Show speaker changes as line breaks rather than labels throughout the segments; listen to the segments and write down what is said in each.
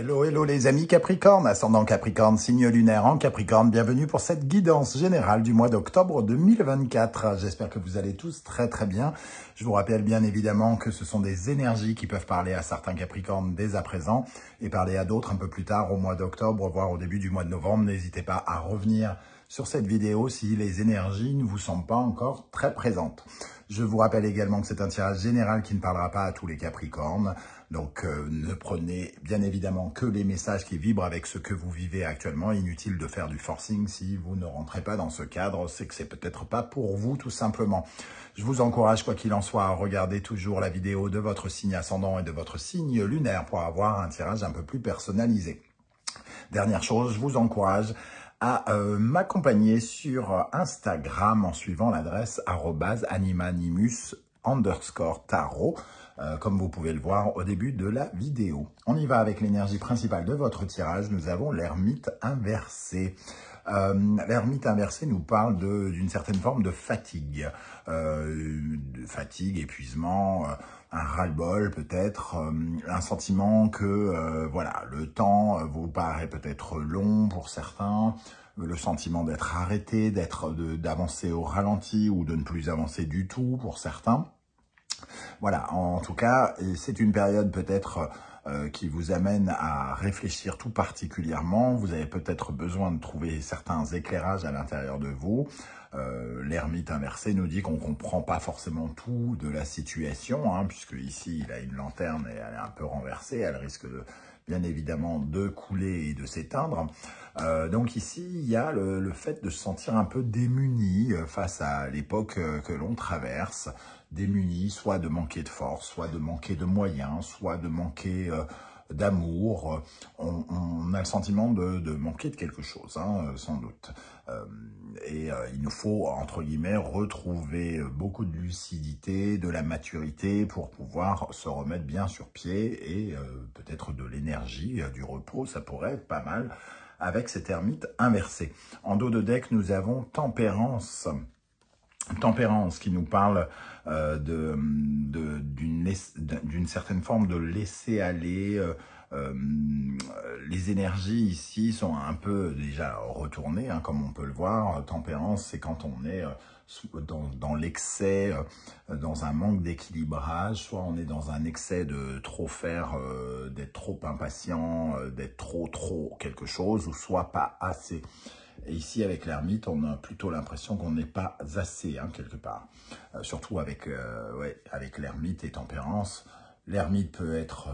Hello, hello les amis Capricorne, ascendant Capricorne, signe lunaire en Capricorne, bienvenue pour cette guidance générale du mois d'octobre 2024. J'espère que vous allez tous très très bien. Je vous rappelle bien évidemment que ce sont des énergies qui peuvent parler à certains Capricornes dès à présent et parler à d'autres un peu plus tard au mois d'octobre, voire au début du mois de novembre. N'hésitez pas à revenir sur cette vidéo si les énergies ne vous semblent pas encore très présentes. Je vous rappelle également que c'est un tirage général qui ne parlera pas à tous les Capricornes. Donc ne prenez bien évidemment que les messages qui vibrent avec ce que vous vivez actuellement. Inutile de faire du forcing si vous ne rentrez pas dans ce cadre, c'est que c'est peut-être pas pour vous tout simplement. Je vous encourage quoi qu'il en soit à regarder toujours la vidéo de votre signe ascendant et de votre signe lunaire pour avoir un tirage un peu plus personnalisé. Dernière chose, je vous encourage à m'accompagner sur Instagram en suivant l'adresse @animanimus_tarot, comme vous pouvez le voir au début de la vidéo. On y va avec l'énergie principale de votre tirage. Nous avons l'ermite inversé. L'ermite inversé nous parle d'une certaine forme de fatigue, épuisement, un ras-le-bol peut-être, un sentiment que voilà, le temps vous paraît peut-être long pour certains, le sentiment d'être arrêté, d'avancer au ralenti ou de ne plus avancer du tout pour certains. Voilà, en tout cas, c'est une période peut-être qui vous amène à réfléchir tout particulièrement. Vous avez peut-être besoin de trouver certains éclairages à l'intérieur de vous. L'ermite inversé nous dit qu'on ne comprend pas forcément tout de la situation, hein, puisque ici, il a une lanterne et elle est un peu renversée. Elle risque bien évidemment de couler et de s'éteindre. Donc ici, il y a le fait de se sentir un peu démuni face à l'époque que l'on traverse. Démuni, soit de manquer de force, soit de manquer de moyens, soit de manquer d'amour. On a le sentiment de manquer de quelque chose, hein, sans doute. Il nous faut, entre guillemets, retrouver beaucoup de lucidité, de la maturité pour pouvoir se remettre bien sur pied et peut-être de l'énergie, du repos, ça pourrait être pas mal avec cet ermite inversé. En dos de deck, nous avons Tempérance. Tempérance qui nous parle d'une certaine forme de laisser aller. Les énergies ici sont un peu déjà retournées, hein, comme on peut le voir. Tempérance, c'est quand on est dans l'excès, dans un manque d'équilibrage, soit on est dans un excès de trop faire, d'être trop impatient, d'être trop quelque chose, ou soit pas assez. Et ici, avec l'ermite, on a plutôt l'impression qu'on n'est pas assez, hein, quelque part. Surtout avec l'ermite et Tempérance. L'ermite peut être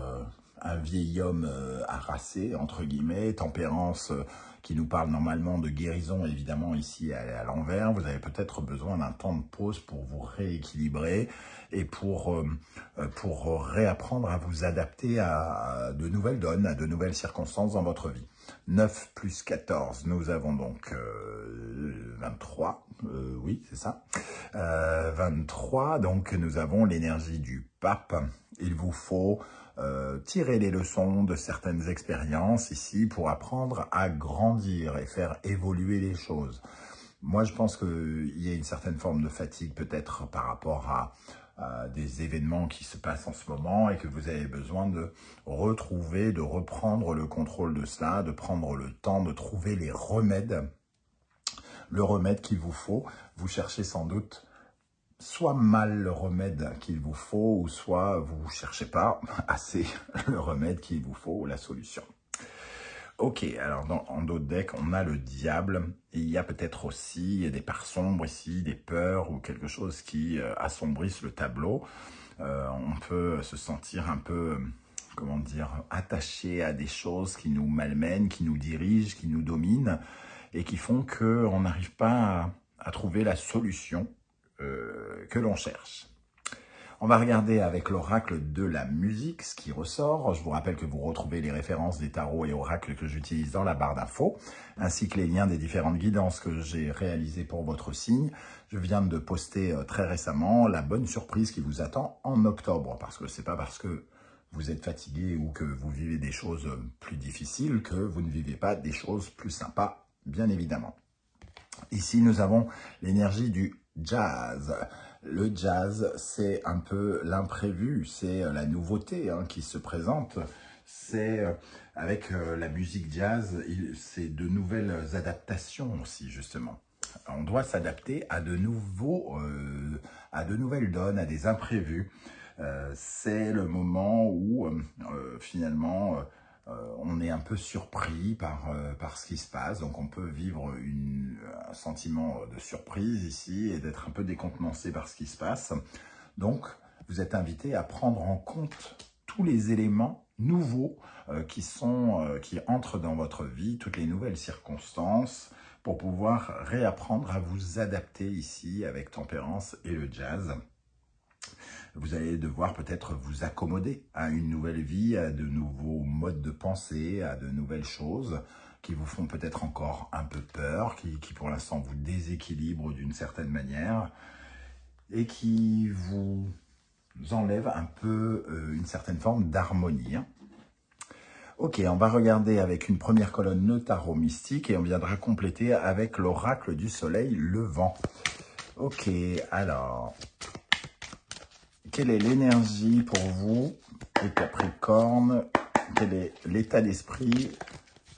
un vieil homme harassé, entre guillemets. Tempérance, qui nous parle normalement de guérison, évidemment, ici, elle est à l'envers. Vous avez peut-être besoin d'un temps de pause pour vous rééquilibrer et pour réapprendre à vous adapter à de nouvelles donnes, à de nouvelles circonstances dans votre vie. 9 plus 14, nous avons donc 23, oui, c'est ça. 23, donc nous avons l'énergie du pape. Il vous faut tirer les leçons de certaines expériences ici pour apprendre à grandir et faire évoluer les choses. Moi, je pense qu'il y a une certaine forme de fatigue peut-être par rapport à des événements qui se passent en ce moment et que vous avez besoin de retrouver, de reprendre le contrôle de cela, de prendre le temps de trouver les remèdes. Le remède qu'il vous faut, vous cherchez sans doute soit mal le remède qu'il vous faut, ou soit vous ne cherchez pas assez le remède qu'il vous faut, ou la solution. Ok, alors en dos de deck, on a le diable. Et il y a peut-être aussi des parts sombres ici, des peurs ou quelque chose qui assombrissent le tableau. On peut se sentir un peu, comment dire, attaché à des choses qui nous malmènent, qui nous dirigent, qui nous dominent et qui font qu'on n'arrive pas à trouver la solution que l'on cherche. On va regarder avec l'oracle de la musique ce qui ressort. Je vous rappelle que vous retrouvez les références des tarots et oracles que j'utilise dans la barre d'infos, ainsi que les liens des différentes guidances que j'ai réalisées pour votre signe. Je viens de poster très récemment la bonne surprise qui vous attend en octobre, parce que c'est pas parce que vous êtes fatigué ou que vous vivez des choses plus difficiles que vous ne vivez pas des choses plus sympas, bien évidemment. Ici, nous avons l'énergie du jazz. Le jazz, c'est un peu l'imprévu, c'est la nouveauté, hein, qui se présente. c'est avec la musique jazz, c'est de nouvelles adaptations aussi, justement. On doit s'adapter à à de nouvelles donnes, à des imprévus. C'est le moment où finalement on est un peu surpris par ce qui se passe. Donc on peut vivre un sentiment de surprise ici et d'être un peu décontenancé par ce qui se passe. Donc vous êtes invité à prendre en compte tous les éléments nouveaux qui entrent dans votre vie, toutes les nouvelles circonstances, pour pouvoir réapprendre à vous adapter ici avec Tempérance et le jazz. Vous allez devoir peut-être vous accommoder à une nouvelle vie, à de nouveaux modes de pensée, à de nouvelles choses qui vous font peut-être encore un peu peur, qui pour l'instant vous déséquilibrent d'une certaine manière et qui vous enlèvent un peu une certaine forme d'harmonie. Ok, on va regarder avec une première colonne le tarot mystique et on viendra compléter avec l'oracle du soleil levant. Ok, alors, quelle est l'énergie pour vous, les Capricornes? Quel est l'état d'esprit?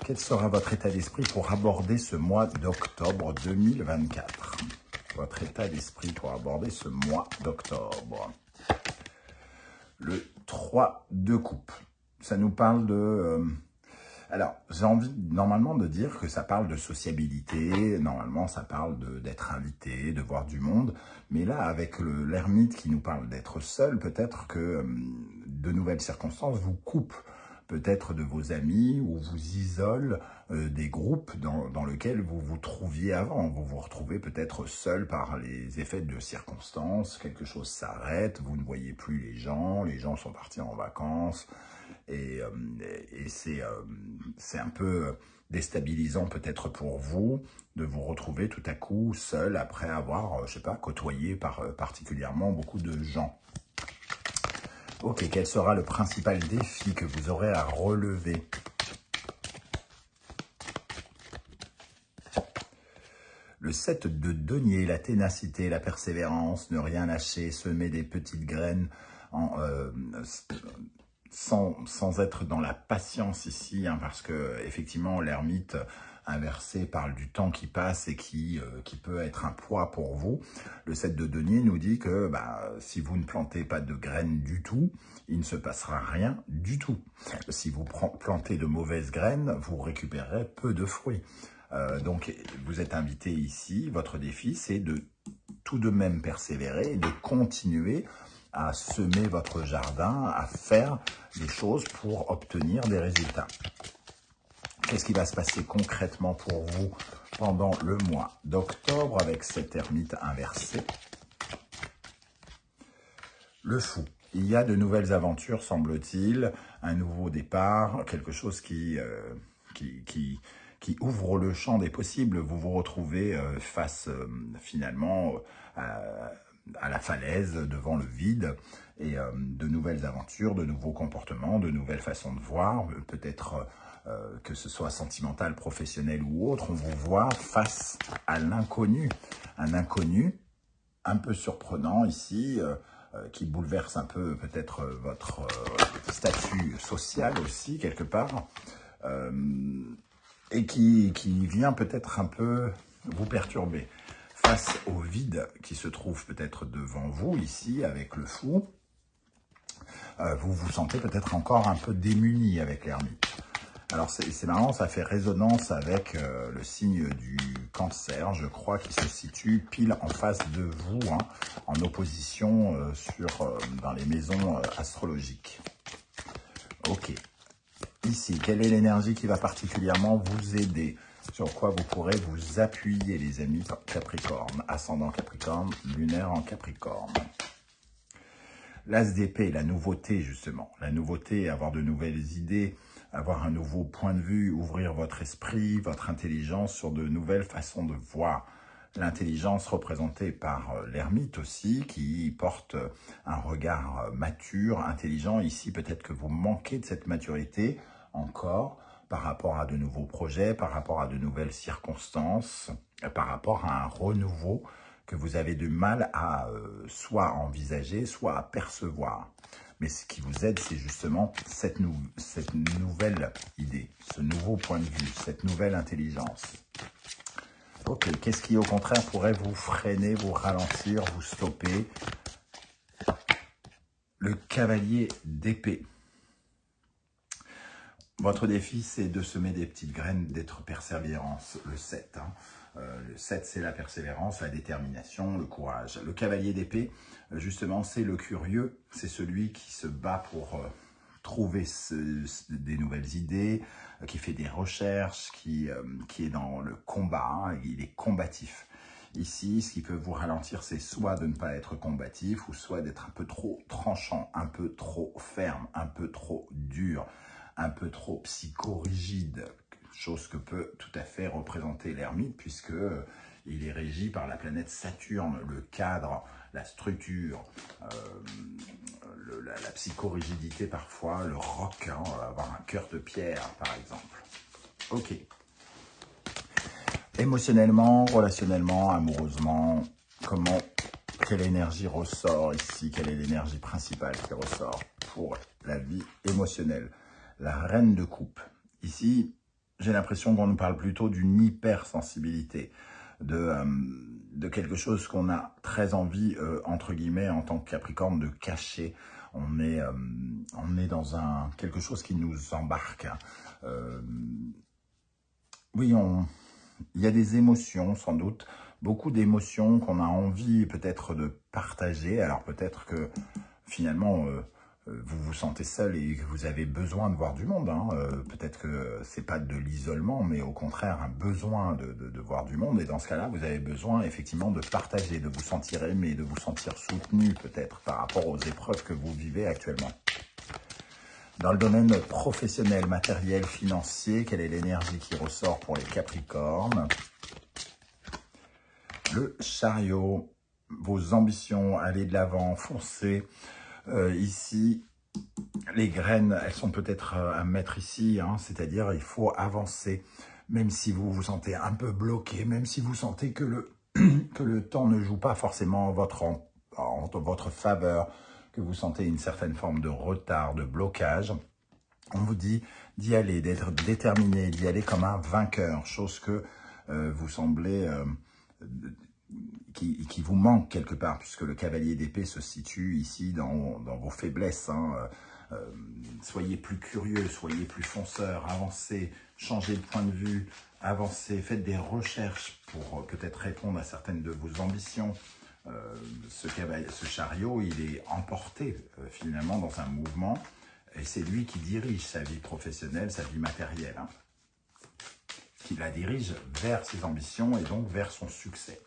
Quel sera votre état d'esprit pour aborder ce mois d'octobre 2024? Votre état d'esprit pour aborder ce mois d'octobre. Le 3 de coupe. Ça nous parle de... alors, j'ai envie normalement de dire que ça parle de sociabilité, normalement ça parle d'être invité, de voir du monde, mais là avec l'ermite qui nous parle d'être seul, peut-être que de nouvelles circonstances vous coupent peut-être de vos amis ou vous isolent des groupes dans lesquels vous vous trouviez avant. Vous vous retrouvez peut-être seul par les effets de circonstances, quelque chose s'arrête, vous ne voyez plus les gens sont partis en vacances, et c'est un peu déstabilisant peut-être pour vous de vous retrouver tout à coup seul après avoir, je sais pas, côtoyé particulièrement beaucoup de gens. Ok, quel sera le principal défi que vous aurez à relever? Le 7 de denier, la ténacité, la persévérance, ne rien lâcher, semer des petites graines sans être dans la patience ici, hein, parce que effectivement l'ermite inversé parle du temps qui passe et qui peut être un poids pour vous. Le 7 de denier nous dit que si vous ne plantez pas de graines du tout, il ne se passera rien du tout. Si vous plantez de mauvaises graines, vous récupérerez peu de fruits. Donc vous êtes invité ici, votre défi c'est de tout de même persévérer et de continuer à semer votre jardin, à faire des choses pour obtenir des résultats. Qu'est-ce qui va se passer concrètement pour vous pendant le mois d'octobre avec cette ermite inversée? Le fou. Il y a de nouvelles aventures, semble-t-il, un nouveau départ, quelque chose qui ouvre le champ des possibles. Vous vous retrouvez face finalement à la falaise, devant le vide, et de nouvelles aventures, de nouveaux comportements, de nouvelles façons de voir, peut-être que ce soit sentimental, professionnel ou autre, on vous voit face à l'inconnu. Un inconnu un peu surprenant ici, qui bouleverse un peu peut-être votre statut social aussi, quelque part, et qui vient peut-être un peu vous perturber. Face au vide qui se trouve peut-être devant vous ici, avec le fou, vous vous sentez peut-être encore un peu démuni avec l'ermite. Alors c'est marrant, ça fait résonance avec le signe du Cancer, je crois, qui se situe pile en face de vous, hein, en opposition dans les maisons astrologiques. Ok. Ici, quelle est l'énergie qui va particulièrement vous aider? Sur quoi vous pourrez vous appuyer, les amis Capricorne, ascendant Capricorne, lunaire en Capricorne. L'as d'épée, la nouveauté justement. La nouveauté, avoir de nouvelles idées, avoir un nouveau point de vue, ouvrir votre esprit, votre intelligence sur de nouvelles façons de voir. L'intelligence représentée par l'ermite aussi, qui porte un regard mature, intelligent. Ici, peut-être que vous manquez de cette maturité encore par rapport à de nouveaux projets, par rapport à de nouvelles circonstances, par rapport à un renouveau que vous avez du mal à soit envisager, soit à percevoir. Mais ce qui vous aide, c'est justement cette nouvelle idée, ce nouveau point de vue, cette nouvelle intelligence. Ok, qu'est-ce qui au contraire pourrait vous freiner, vous ralentir, vous stopper? Le cavalier d'épée. Votre défi, c'est de semer des petites graines, d'être persévérance, le 7. Le 7, c'est la persévérance, la détermination, le courage. Le cavalier d'épée, justement, c'est le curieux, c'est celui qui se bat pour trouver des nouvelles idées, qui fait des recherches, qui est dans le combat, il est combatif. Ici, ce qui peut vous ralentir, c'est soit de ne pas être combatif, ou soit d'être un peu trop tranchant, un peu trop ferme, un peu trop dur, un peu trop psychorigide, chose que peut tout à fait représenter l'ermite, puisque il est régi par la planète Saturne, le cadre, la structure, la psychorigidité parfois, le roc, avoir un cœur de pierre par exemple. Ok. Émotionnellement, relationnellement, amoureusement, quelle énergie ressort ici? Quelle est l'énergie principale qui ressort pour la vie émotionnelle? La reine de coupe. Ici, j'ai l'impression qu'on nous parle plutôt d'une hypersensibilité, de quelque chose qu'on a très envie, entre guillemets, en tant que Capricorne, de cacher. On est dans quelque chose qui nous embarque. Oui, il y a des émotions, sans doute, beaucoup d'émotions qu'on a envie peut-être de partager. Alors peut-être que finalement, vous vous sentez seul et que vous avez besoin de voir du monde. Peut-être que c'est pas de l'isolement, mais au contraire un besoin de voir du monde. Et dans ce cas-là, vous avez besoin effectivement de partager, de vous sentir aimé, de vous sentir soutenu peut-être par rapport aux épreuves que vous vivez actuellement. Dans le domaine professionnel, matériel, financier, quelle est l'énergie qui ressort pour les Capricornes? Le chariot, vos ambitions, allez de l'avant, foncez. Ici, les graines, elles sont peut-être à mettre ici, c'est-à-dire il faut avancer, même si vous vous sentez un peu bloqué, même si vous sentez que le temps ne joue pas forcément en votre faveur, que vous sentez une certaine forme de retard, de blocage. On vous dit d'y aller, d'être déterminé, d'y aller comme un vainqueur, chose que vous semblez, qui vous manque quelque part, puisque le cavalier d'épée se situe ici dans vos faiblesses. Soyez plus curieux, soyez plus fonceur, avancez, changez de point de vue, avancez, faites des recherches pour peut-être répondre à certaines de vos ambitions. Ce chariot, il est emporté finalement dans un mouvement, et c'est lui qui dirige sa vie professionnelle, sa vie matérielle, qui la dirige vers ses ambitions et donc vers son succès.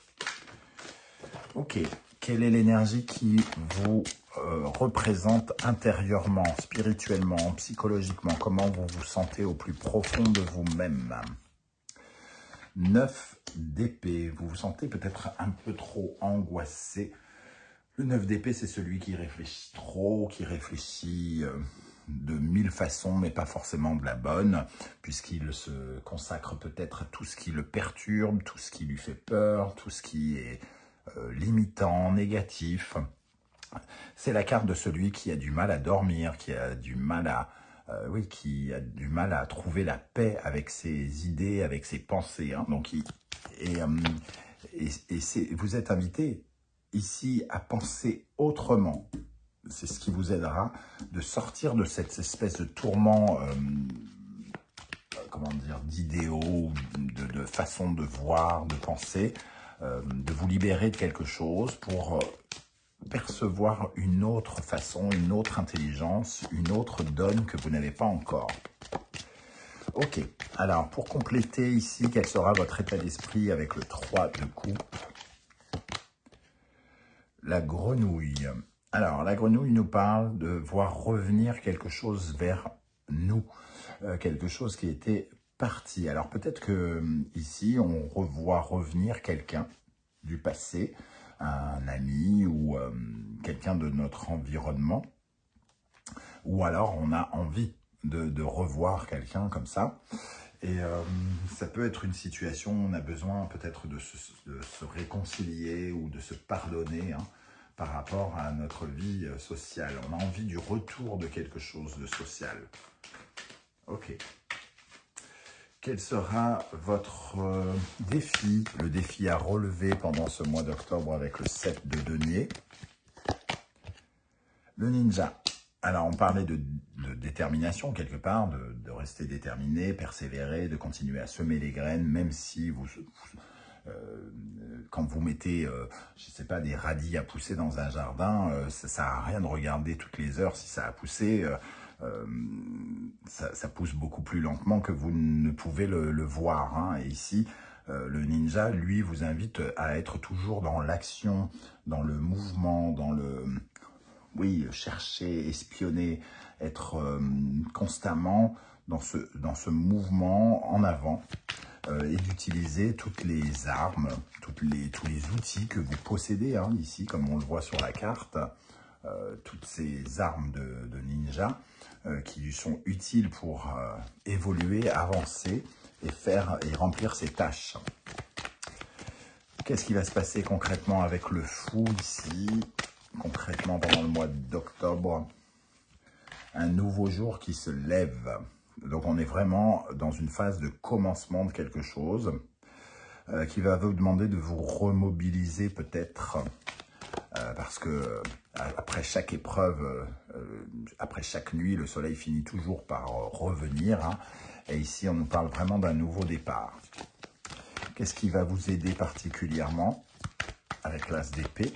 Ok, quelle est l'énergie qui vous représente intérieurement, spirituellement, psychologiquement? Comment vous vous sentez au plus profond de vous-même? 9 d'épée, vous vous sentez peut-être un peu trop angoissé. Le 9 d'épée, c'est celui qui réfléchit trop, qui réfléchit de 1000 façons, mais pas forcément de la bonne, puisqu'il se consacre peut-être à tout ce qui le perturbe, tout ce qui lui fait peur, tout ce qui est limitant, négatif. C'est la carte de celui qui a du mal à dormir, qui a du mal à qui a du mal à trouver la paix avec ses idées, avec ses pensées. Donc, vous êtes invité ici à penser autrement. C'est ce qui vous aidera de sortir de cette espèce de tourment, comment dire, d'idéaux, de façon de voir, de penser, de vous libérer de quelque chose pour percevoir une autre façon, une autre intelligence, une autre donne que vous n'avez pas encore. Ok, alors pour compléter ici, quel sera votre état d'esprit avec le 3 de coupe? La grenouille. Alors, la grenouille nous parle de voir revenir quelque chose vers nous, quelque chose qui était parti. Alors, peut-être que ici, on revoit revenir quelqu'un du passé, un ami ou quelqu'un de notre environnement, ou alors on a envie de revoir quelqu'un comme ça. Et ça peut être une situation où on a besoin peut-être de se réconcilier ou de se pardonner hein, par rapport à notre vie sociale. On a envie du retour de quelque chose de social. Ok. Quel sera votre défi, le défi à relever pendant ce mois d'octobre avec le 7 de denier? Le ninja. Alors, on parlait de détermination quelque part, de rester déterminé, persévérer, de continuer à semer les graines, même si quand vous mettez, je ne sais pas, des radis à pousser dans un jardin, ça ne sert à rien de regarder toutes les heures si ça a poussé. Ça pousse beaucoup plus lentement que vous ne pouvez le voir. Hein. Et ici, le ninja, lui, vous invite à être toujours dans l'action, dans le mouvement, dans le... Oui, chercher, espionner, être constamment dans ce mouvement en avant et d'utiliser toutes les armes, tous les outils que vous possédez hein, ici, comme on le voit sur la carte, toutes ces armes de ninja qui lui sont utiles pour évoluer, avancer et remplir ses tâches. Qu'est-ce qui va se passer concrètement avec le fou ici? Concrètement, pendant le mois d'octobre, un nouveau jour qui se lève. Donc, on est vraiment dans une phase de commencement de quelque chose qui va vous demander de vous remobiliser peut-être parce que après chaque épreuve, après chaque nuit, le soleil finit toujours par revenir. Hein, et ici, on nous parle vraiment d'un nouveau départ. Qu'est-ce qui va vous aider particulièrement avec l'as d'épée?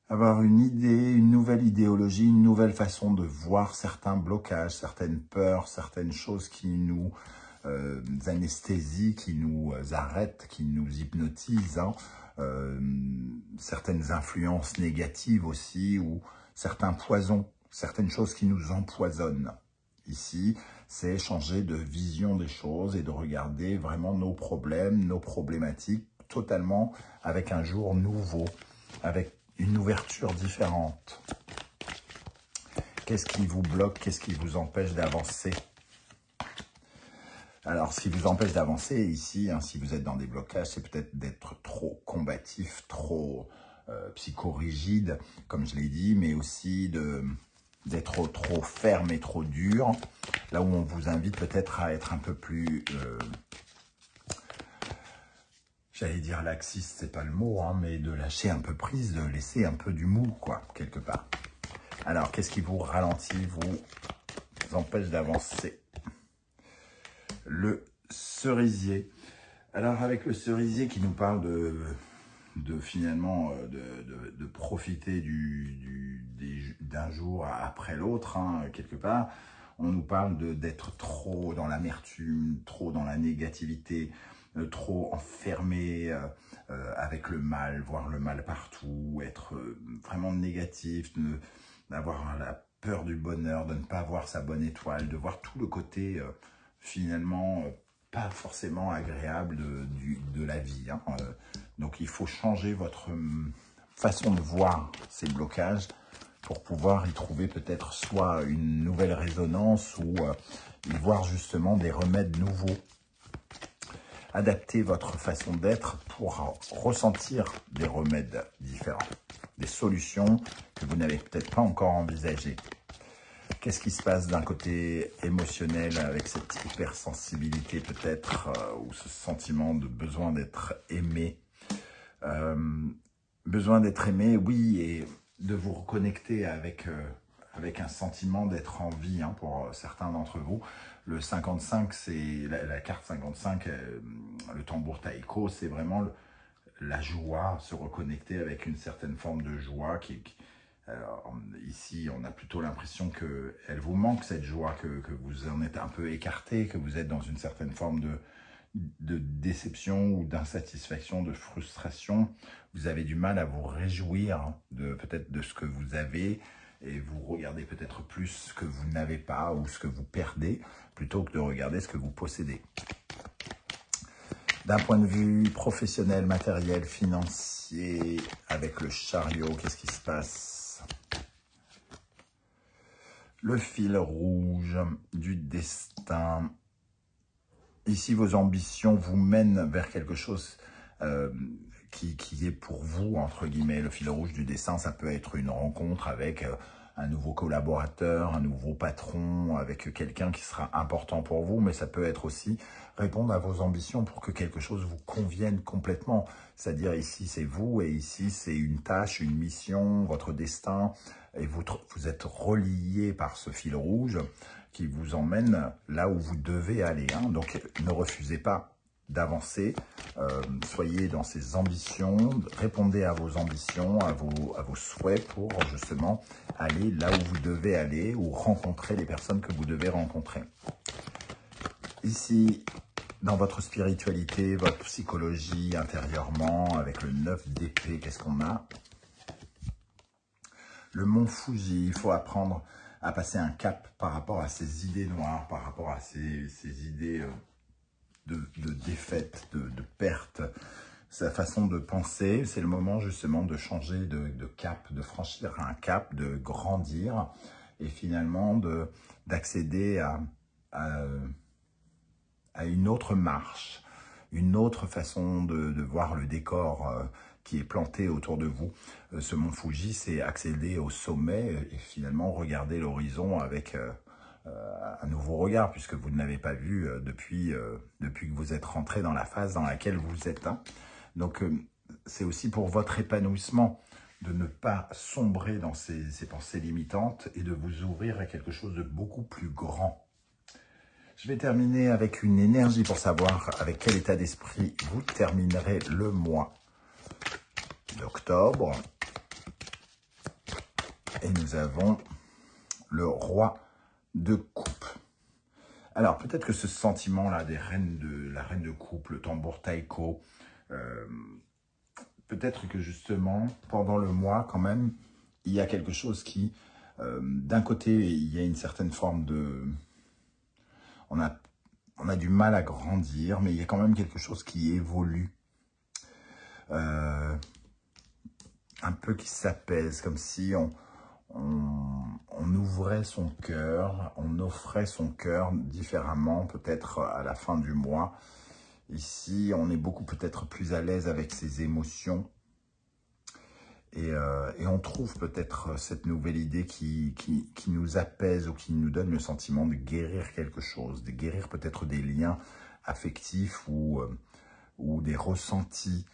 Avoir une idée, une nouvelle idéologie, une nouvelle façon de voir certains blocages, certaines peurs, certaines choses qui nous anesthésient, qui nous arrêtent, qui nous hypnotisent, hein, certaines influences négatives aussi, ou certains poisons, certaines choses qui nous empoisonnent. Ici, c'est changer de vision des choses et de regarder vraiment nos problèmes, nos problématiques, totalement avec un jour nouveau, avec une ouverture différente. Qu'est-ce qui vous bloque? Qu'est-ce qui vous empêche d'avancer? Alors, ce qui vous empêche d'avancer ici, hein, si vous êtes dans des blocages, c'est peut-être d'être trop combatif, trop psychorigide, comme je l'ai dit, mais aussi d'être trop ferme et trop dur. Là où on vous invite peut-être à être un peu plus... j'allais dire laxiste, c'est pas le mot, hein, mais de lâcher un peu prise, de laisser un peu du mou, quoi, quelque part. Alors, qu'est-ce qui vous ralentit, vous empêche d'avancer? Le cerisier. Alors, avec le cerisier qui nous parle finalement de profiter d'un jour après l'autre, hein, quelque part, on nous parle d'être trop dans l'amertume, trop dans la négativité, trop enfermé avec le mal, voir le mal partout, être vraiment négatif, d'avoir la peur du bonheur, de ne pas voir sa bonne étoile, de voir tout le côté finalement pas forcément agréable de la vie. Hein. Donc il faut changer votre façon de voir ces blocages pour pouvoir y trouver peut-être soit une nouvelle résonance ou y voir justement des remèdes nouveaux. Adaptez votre façon d'être pour ressentir des remèdes différents, des solutions que vous n'avez peut-être pas encore envisagées. Qu'est-ce qui se passe d'un côté émotionnel avec cette hypersensibilité peut-être ou ce sentiment de besoin d'être aimé? Besoin d'être aimé, oui, et de vous reconnecter avec un sentiment d'être en vie hein, pour certains d'entre vous. Le 55, c'est la carte 55, le tambour taïko, c'est vraiment la joie, se reconnecter avec une certaine forme de joie alors, ici, on a plutôt l'impression qu'elle vous manque, cette joie, que vous en êtes un peu écarté, que vous êtes dans une certaine forme de déception ou d'insatisfaction, de frustration. Vous avez du mal à vous réjouir peut-être de ce que vous avez et vous regardez peut-être plus ce que vous n'avez pas ou ce que vous perdez plutôt que de regarder ce que vous possédez. D'un point de vue professionnel, matériel, financier, avec le chariot, qu'est-ce qui se passe? Le fil rouge du destin. Ici, vos ambitions vous mènent vers quelque chose qui est pour vous, entre guillemets. Le fil rouge du destin, ça peut être une rencontre avec un nouveau collaborateur, un nouveau patron, avec quelqu'un qui sera important pour vous, mais ça peut être aussi répondre à vos ambitions pour que quelque chose vous convienne complètement. C'est-à-dire ici, c'est vous, et ici, c'est une tâche, une mission, votre destin, et vous êtes relié par ce fil rouge qui vous emmène là où vous devez aller. Hein. Donc, ne refusez pas d'avancer, soyez dans ces ambitions, répondez à vos ambitions, à vos souhaits pour justement aller là où vous devez aller ou rencontrer les personnes que vous devez rencontrer. Ici, dans votre spiritualité, votre psychologie intérieurement, avec le 9 d'épée, qu'est-ce qu'on a? Le mont Fuji, il faut apprendre à passer un cap par rapport à ces idées noires, par rapport à ces idées de défaite, de perte, sa façon de penser. C'est le moment justement de changer de cap, de franchir un cap, de grandir et finalement d'accéder à une autre marche, une autre façon de voir le décor qui est planté autour de vous. Ce mont Fuji, c'est accéder au sommet et finalement regarder l'horizon avec un nouveau regard, puisque vous ne l'avez pas vu depuis que vous êtes rentré dans la phase dans laquelle vous êtes. Hein. Donc, c'est aussi pour votre épanouissement de ne pas sombrer dans ces pensées limitantes et de vous ouvrir à quelque chose de beaucoup plus grand. Je vais terminer avec une énergie pour savoir avec quel état d'esprit vous terminerez le mois d'octobre. Et nous avons le roi de coupe. Alors, peut-être que ce sentiment-là la reine de coupe, le tambour taiko, peut-être que justement, pendant le mois, quand même, il y a quelque chose qui, d'un côté, il y a une certaine forme de... On a du mal à grandir, mais il y a quand même quelque chose qui évolue. Un peu qui s'apaise, comme si on ouvrait son cœur, on offrait son cœur différemment, peut-être à la fin du mois. Ici, on est beaucoup peut-être plus à l'aise avec ses émotions. Et on trouve peut-être cette nouvelle idée qui nous apaise ou qui nous donne le sentiment de guérir quelque chose, de guérir peut-être des liens affectifs ou des ressentis,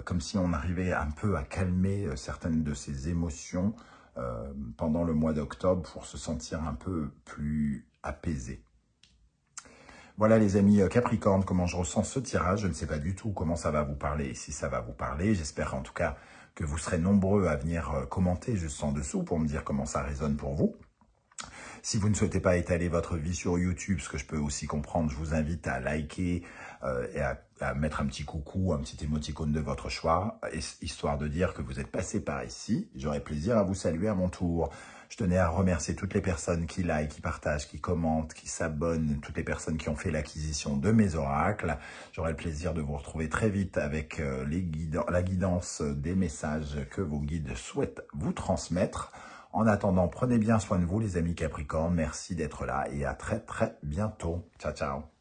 comme si on arrivait un peu à calmer certaines de ces émotions pendant le mois d'octobre pour se sentir un peu plus apaisé. Voilà les amis Capricorne, comment je ressens ce tirage. Je ne sais pas du tout comment ça va vous parler et si ça va vous parler. J'espère en tout cas que vous serez nombreux à venir commenter juste en dessous pour me dire comment ça résonne pour vous. Si vous ne souhaitez pas étaler votre vie sur YouTube, ce que je peux aussi comprendre, je vous invite à liker et à mettre un petit coucou, un petit émoticône de votre choix, histoire de dire que vous êtes passé par ici. J'aurai plaisir à vous saluer à mon tour. Je tenais à remercier toutes les personnes qui like, qui partagent, qui commentent, qui s'abonnent, toutes les personnes qui ont fait l'acquisition de mes oracles. J'aurai le plaisir de vous retrouver très vite avec la guidance des messages que vos guides souhaitent vous transmettre. En attendant, prenez bien soin de vous les amis Capricornes. Merci d'être là et à très très bientôt. Ciao, ciao.